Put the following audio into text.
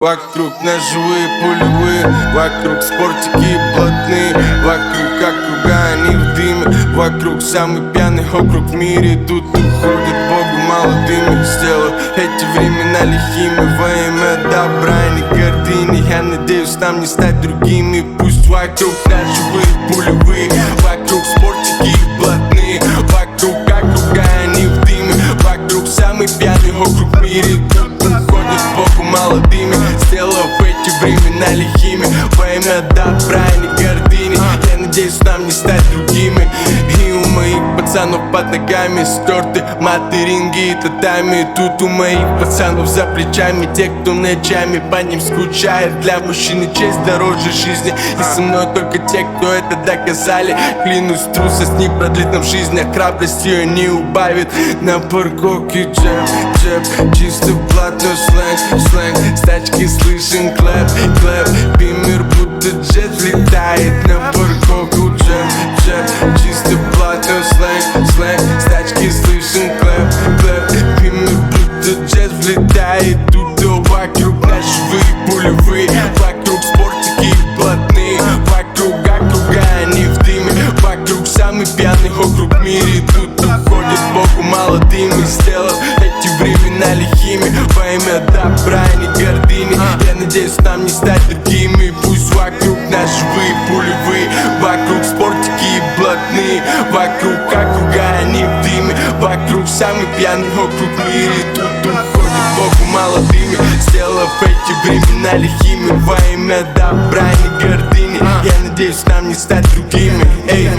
Вокруг ножевые, пулевые, вокруг спортики блатные, вокруг округа, они в дыме, вокруг самый пьяный округ в мире. Тут уходят Богу молодыми, сделал эти времена лихими во имя добра, не гордыни. Я надеюсь нам не стать другими. Пусть вокруг ножевые, пулевые, вокруг спортики блатные, вокруг округа, они в дыме, вокруг самый пьяный округ в мире. Тут уходят Богу молодыми, сделав эти времена лихими во имя добра, не гордыни. Я надеюсь нам не стать другими. И у моих пацанов под ногами стерты маты, ринги и татами. Тут у моих пацанов за плечами те, кто ночами по ним скучает. Для мужчины честь дороже жизни, и со мной только те, кто это доказали. Клянусь, трусость не продлит нам жизнь, а храбрость ее не убавит. На парковке джеб, чисто блатной сленг, с тачки слышен клэп, бимер будто джет взлетает. На парковку джеб, чисто блатной сленг, с тачки слышен клэп, бимер будто джет взлетает. Тут вокруг ножевые, пулевые, вокруг спортики блатные, вокруг округа, они в дыме, вокруг самый пьяный округ в мире. Тут уходят Богу молодыми, сделав эти времена лихими во имя добра, не гордыни. Я надеюсь нам не стать другими. Пусть вокруг ножевые, пулевые, вокруг спортики блатные, вокруг округа, они в дыме, вокруг самый пьяный округ в мире. Тут уходят Богу молодыми, сделав эти времена лихими во имя добра, не гордыни. Я надеюсь нам не стать другими. Эй.